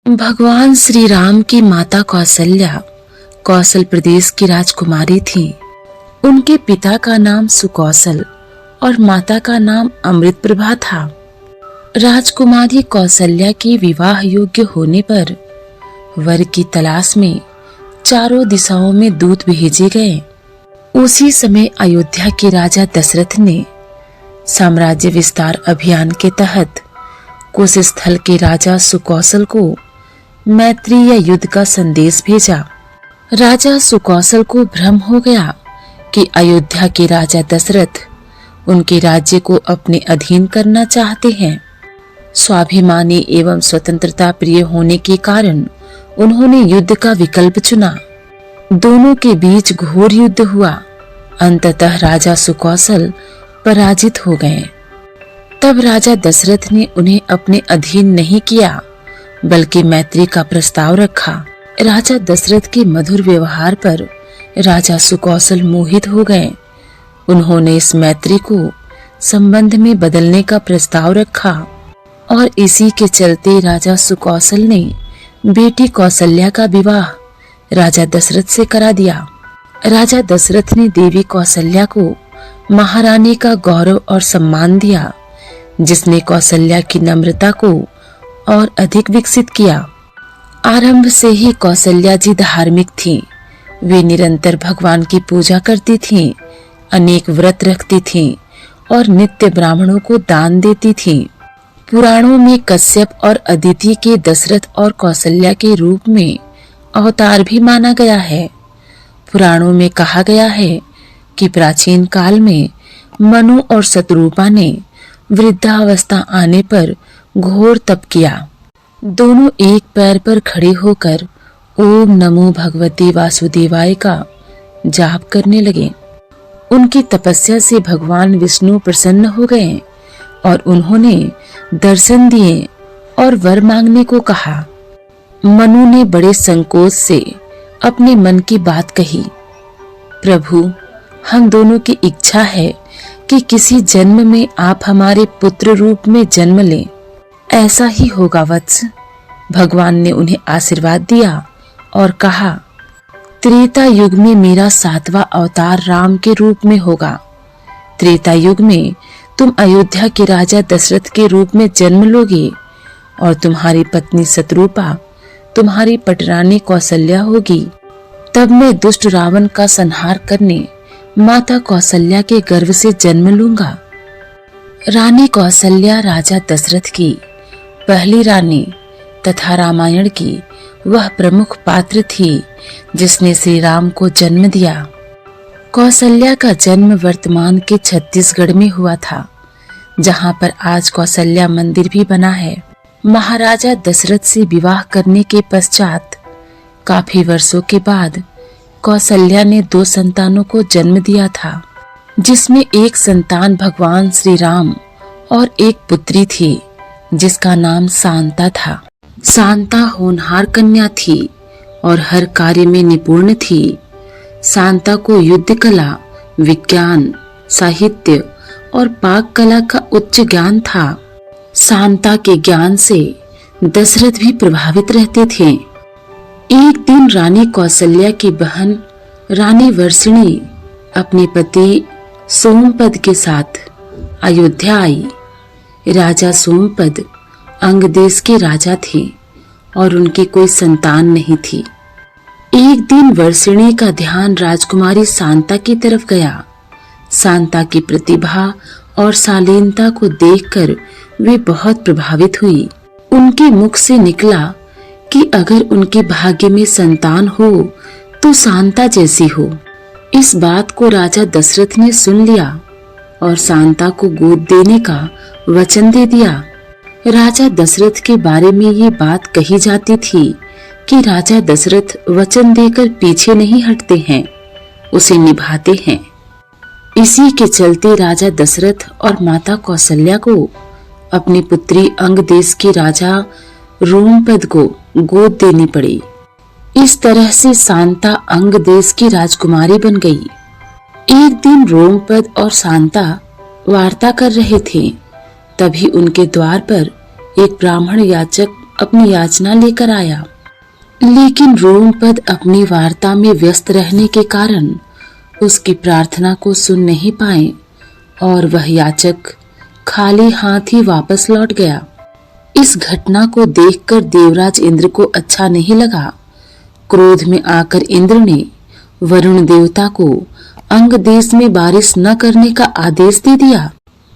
भगवान श्री राम की माता कौसल्या कौशल प्रदेश की राजकुमारी थी। उनके पिता का नाम सुकौशल और माता का नाम अमृत प्रभा था। राजकुमारी कौसल्या के विवाह योग्य होने पर वर की तलाश में चारों दिशाओं में दूत भेजे गए। उसी समय अयोध्या के राजा दशरथ ने साम्राज्य विस्तार अभियान के तहत कुश स्थल के राजा सुकौशल को मैत्री या युद्ध का संदेश भेजा। राजा सुकौशल को भ्रम हो गया कि अयोध्या के राजा दशरथ उनके राज्य को अपने अधीन करना चाहते हैं। स्वाभिमानी एवं स्वतंत्रता प्रिय होने के कारण उन्होंने युद्ध का विकल्प चुना। दोनों के बीच घोर युद्ध हुआ। अंततः राजा सुकौशल पराजित हो गए। तब राजा दशरथ ने उन्हें अपने अधीन नहीं किया बल्कि मैत्री का प्रस्ताव रखा। राजा दशरथ के मधुर व्यवहार पर राजा सुकौशल मोहित हो गए। उन्होंने इस मैत्री को संबंध में बदलने का प्रस्ताव रखा और इसी के चलते राजा सुकौशल ने बेटी कौसल्या का विवाह राजा दशरथ से करा दिया। राजा दशरथ ने देवी कौसल्या को महारानी का गौरव और सम्मान दिया, जिसने कौसल्या की नम्रता को और अधिक विकसित किया। आरंभ से ही कौसल्या जी धार्मिक थीं। वे निरंतर भगवान की पूजा करती थीं, अनेक व्रत रखती थीं और नित्य ब्राह्मणों को दान देती थीं। पुराणों में कश्यप और अदिति के दशरथ और कौसल्या के रूप में अवतार भी माना गया है। पुराणों में कहा गया है कि प्राचीन काल में मनु और शतरूपा ने वृद्धावस्था आने पर घोर तप किया। दोनों एक पैर पर खड़े होकर ओम नमो भगवते वासुदेवाय का जाप करने लगे। उनकी तपस्या से भगवान विष्णु प्रसन्न हो गए और उन्होंने दर्शन दिए और वर मांगने को कहा। मनु ने बड़े संकोच से अपने मन की बात कही। प्रभु, हम दोनों की इच्छा है कि किसी जन्म में आप हमारे पुत्र रूप में जन्म लें। ऐसा ही होगा वत्स। भगवान ने उन्हें आशीर्वाद दिया और कहा, त्रेता युग में मेरा 7वां अवतार राम के रूप में होगा। त्रेता युग में तुम अयोध्या के राजा दशरथ के रूप में जन्म लोगे और तुम्हारी पत्नी शतरूपा तुम्हारी पटरानी कौसल्या होगी। तब मैं दुष्ट रावण का संहार करने माता कौसल्या के गर्भ से जन्म लूंगा। रानी कौसल्या राजा दशरथ की पहली रानी तथा रामायण की वह प्रमुख पात्र थी जिसने श्री राम को जन्म दिया। कौसल्या का जन्म वर्तमान के छत्तीसगढ़ में हुआ था, जहां पर आज कौसल्या मंदिर भी बना है। महाराजा दशरथ से विवाह करने के पश्चात काफी वर्षों के बाद कौसल्या ने 2 संतानों को जन्म दिया था, जिसमें एक संतान भगवान श्री राम और एक पुत्री थी जिसका नाम शांता था। शांता होनहार कन्या थी और हर कार्य में निपुण थी। शांता को युद्ध कला, विज्ञान, साहित्य और पाक कला का उच्च ज्ञान था। शांता के ज्ञान से दशरथ भी प्रभावित रहते थे। एक दिन रानी कौसल्या की बहन रानी वर्षिणी अपने पति सोमपद के साथ अयोध्या आई। राजा सोमपद अंग देश के राजा थे और उनकी कोई संतान नहीं थी। एक दिन वर्षिणी का ध्यान राजकुमारी शांता की तरफ गया। शांता की प्रतिभा और शालीनता को देखकर वे बहुत प्रभावित हुई। उनके मुख से निकला कि अगर उनके भाग्य में संतान हो तो शांता जैसी हो। इस बात को राजा दशरथ ने सुन लिया और शांता को गोद देने का वचन दे दिया। राजा दशरथ के बारे में ये बात कही जाती थी कि राजा दशरथ वचन देकर पीछे नहीं हटते हैं, उसे निभाते हैं। इसी के चलते राजा दशरथ और माता कौसल्या को अपनी पुत्री अंग देश के राजा रोमपद को गोद देनी पड़ी। इस तरह से शांता अंग देश की राजकुमारी बन गई। एक दिन रोमपद और शांता वार्ता कर रहे थे। तभी उनके द्वार पर एक ब्राह्मण याचक अपनी याचना लेकर आया, लेकिन रोमपद अपनी वार्ता में व्यस्त रहने के कारण उसकी प्रार्थना को सुन नहीं पाए और वह याचक खाली हाथ ही वापस लौट गया। इस घटना को देखकर देवराज इंद्र को अच्छा नहीं लगा। क्रोध में आकर इंद्र ने वरुण देवता को अंग देश में बारिश न करने का आदेश दे दिया।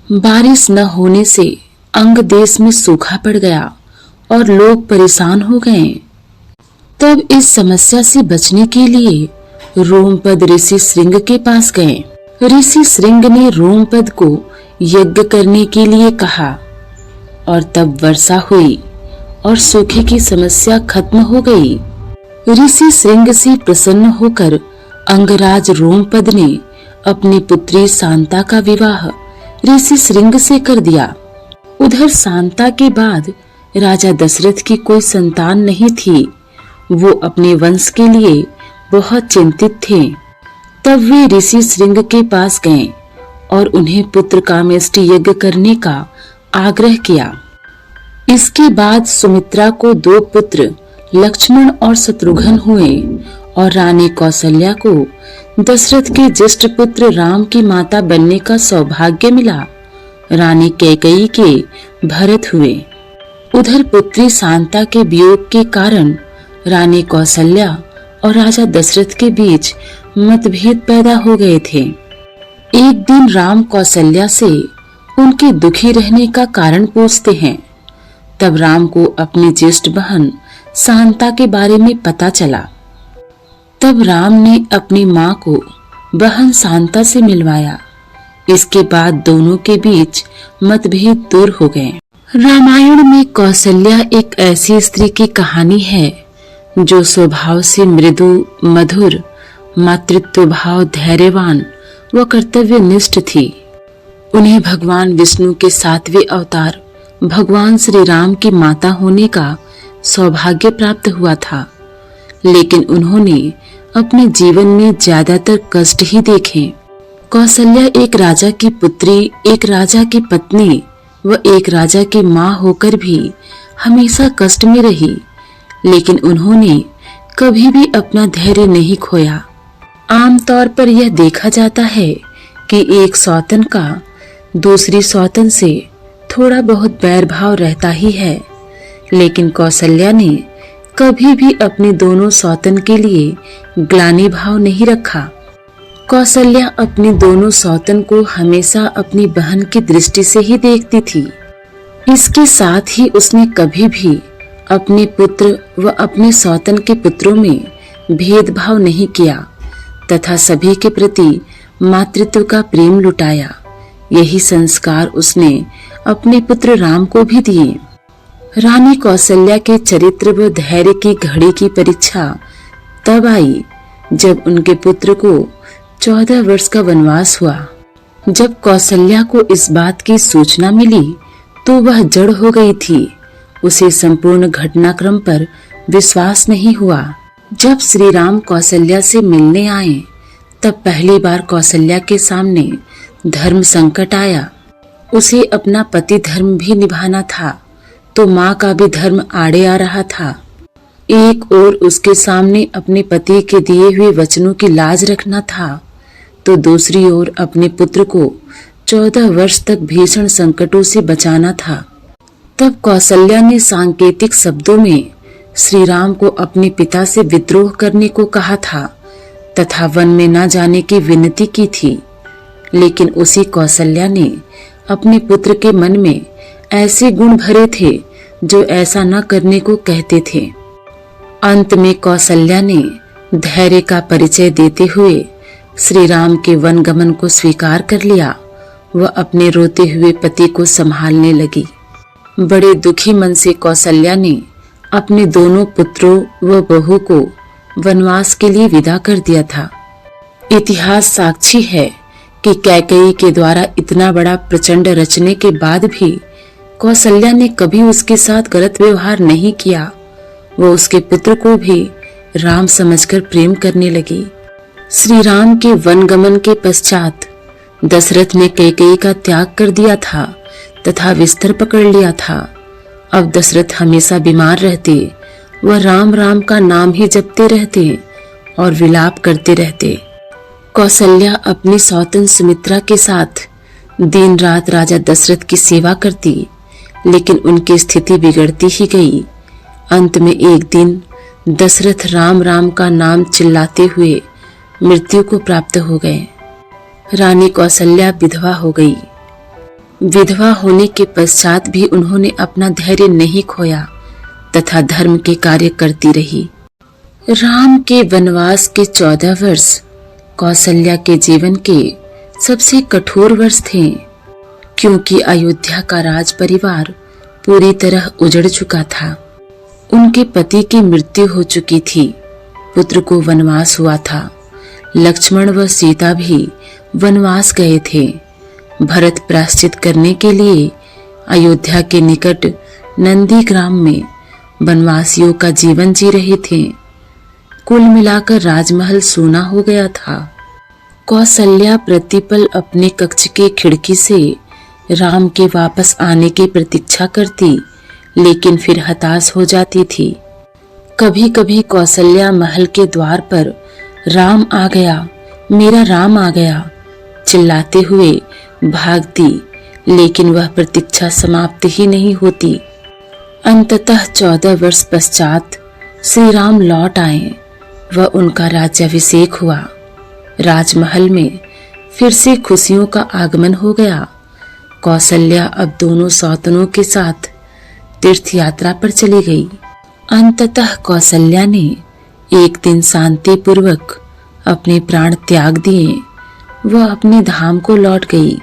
बारिश न होने से अंग देश में सूखा पड़ गया और लोग परेशान हो गए। तब इस समस्या से बचने के लिए रोमपद ऋषि श्रृंग के पास गए। ऋषि श्रृंग ने रोमपद को यज्ञ करने के लिए कहा और तब वर्षा हुई और सूखे की समस्या खत्म हो गई। ऋषि श्रृंग से प्रसन्न होकर अंगराज रोमपद ने अपनी पुत्री शांता का विवाह ऋषि श्रृंग से कर दिया। उधर शांता के बाद राजा दशरथ की कोई संतान नहीं थी। वो अपने वंश के लिए बहुत चिंतित थे। तब वे ऋषि श्रृंग के पास गए और उन्हें पुत्र कामेष्टि यज्ञ करने का आग्रह किया। इसके बाद सुमित्रा को 2 पुत्र लक्ष्मण और शत्रुघ्न हुए और रानी कौशल्या को दशरथ के ज्येष्ठ पुत्र राम की माता बनने का सौभाग्य मिला। रानी कैकेयी के भरत हुए। उधर पुत्री शांता के वियोग के कारण रानी कौशल्या और राजा दशरथ के बीच मतभेद पैदा हो गए थे। एक दिन राम कौशल्या से उनके दुखी रहने का कारण पूछते हैं। तब राम को अपनी ज्येष्ठ बहन शांता के बारे में पता चला। तब राम ने अपनी माँ को बहन शांता से मिलवाया। इसके बाद दोनों के बीच मतभेद दूर हो गए। रामायण में कौशल्या एक ऐसी स्त्री की कहानी है जो स्वभाव से मृदु, मधुर, मातृत्व भाव, धैर्यवान व कर्तव्यनिष्ठ थी। उन्हें भगवान विष्णु के 7वें अवतार भगवान श्री राम की माता होने का सौभाग्य प्राप्त हुआ था, लेकिन उन्होंने अपने जीवन में ज्यादातर कष्ट ही देखे। कौशल्या एक राजा की पुत्री, एक राजा की पत्नी व एक राजा की माँ होकर भी हमेशा कष्ट में रही, लेकिन उन्होंने कभी भी अपना धैर्य नहीं खोया। आमतौर पर यह देखा जाता है कि एक सौतन का दूसरी सौतन से थोड़ा बहुत बैर भाव रहता ही है, लेकिन कौशल्या ने कभी भी अपने दोनों सौतन के लिए ग्लानि भाव नहीं रखा। कौशल्या अपनी दोनों सौतन को हमेशा अपनी बहन की दृष्टि से ही देखती थी। इसके साथ ही उसने कभी भी अपने पुत्र व अपने सौतन के पुत्रों में भेदभाव नहीं किया तथा सभी के प्रति मातृत्व का प्रेम लुटाया। यही संस्कार उसने अपने पुत्र राम को भी दिए। रानी कौशल्या के चरित्र व धैर्य की घड़ी की परीक्षा तब आई जब उनके पुत्र को 14 वर्ष का वनवास हुआ। जब कौशल्या को इस बात की सूचना मिली तो वह जड़ हो गई थी। उसे संपूर्ण घटनाक्रम पर विश्वास नहीं हुआ। जब श्री राम कौशल्या से मिलने आए तब पहली बार कौशल्या के सामने धर्म संकट आया। उसे अपना पति धर्म भी निभाना था तो माँ का भी धर्म आड़े आ रहा था। एक ओर उसके सामने अपने पति के दिए हुए वचनों की लाज रखना था तो दूसरी ओर अपने पुत्र को 14 वर्ष तक भीषण संकटों से बचाना था। तब कौशल्या ने सांकेतिक शब्दों में श्री राम को अपने पिता से विद्रोह करने को कहा था तथा वन में न जाने की विनती की थी, लेकिन उसी कौशल्या ने अपने पुत्र के मन में ऐसे गुण भरे थे जो ऐसा न करने को कहते थे। अंत में कौशल्या ने धैर्य का परिचय देते हुए श्री राम के वन गमन को स्वीकार कर लिया। वह अपने रोते हुए पति को संभालने लगी। बड़े दुखी मन से कौशल्या ने अपने दोनों पुत्रों व बहू को वनवास के लिए विदा कर दिया था। इतिहास साक्षी है कि कैकेयी के द्वारा इतना बड़ा प्रचंड रचने के बाद भी कौशल्या ने कभी उसके साथ गलत व्यवहार नहीं किया। वो उसके पुत्र को भी राम समझकर प्रेम करने लगी। श्री राम के वनगमन के पश्चात दशरथ ने कैकेयी का त्याग कर दिया था तथा विस्तर पकड़ लिया था अब दशरथ हमेशा बीमार रहते, वह राम राम का नाम ही जपते रहते और विलाप करते रहते। कौसल्या अपनी सौतन सुमित्रा के साथ दिन रात राजा दशरथ की सेवा करती, लेकिन उनकी स्थिति बिगड़ती ही गई। अंत में एक दिन दशरथ राम राम का नाम चिल्लाते हुए मृत्यु को प्राप्त हो गए। रानी कौसल्या विधवा हो गई। विधवा होने के पश्चात भी उन्होंने अपना धैर्य नहीं खोया तथा धर्म के कार्य करती रही। राम के वनवास के 14 वर्ष कौसल्या के जीवन के सबसे कठोर वर्ष थे, क्योंकि अयोध्या का राज परिवार पूरी तरह उजड़ चुका था। उनके पति की मृत्यु हो चुकी थी, पुत्र को वनवास हुआ था, लक्ष्मण व सीता भी वनवास गए थे। भरत प्रायश्चित करने के लिए अयोध्या के निकट नंदीग्राम में वनवासियों का जीवन जी रहे थे। कुल मिलाकर राजमहल सूना हो गया था। कौसल्या प्रतिपल अपने कक्ष की खिड़की से राम के वापस आने की प्रतीक्षा करती, लेकिन फिर हताश हो जाती थी। कभी कभी कौसल्या महल के द्वार पर राम आ गया, मेरा राम आ गया चिल्लाते हुए भागती, लेकिन वह प्रतीक्षा समाप्त ही नहीं होती। अंततः 14 वर्ष पश्चात श्री राम लौट आए व उनका राज्याभिषेक हुआ। राजमहल में फिर से खुशियों का आगमन हो गया। कौसल्या अब दोनों सौतनों के साथ तीर्थ यात्रा पर चली गई। अंततः कौसल्या ने एक दिन शांति पूर्वक अपने प्राण त्याग दिए। वह अपने धाम को लौट गई।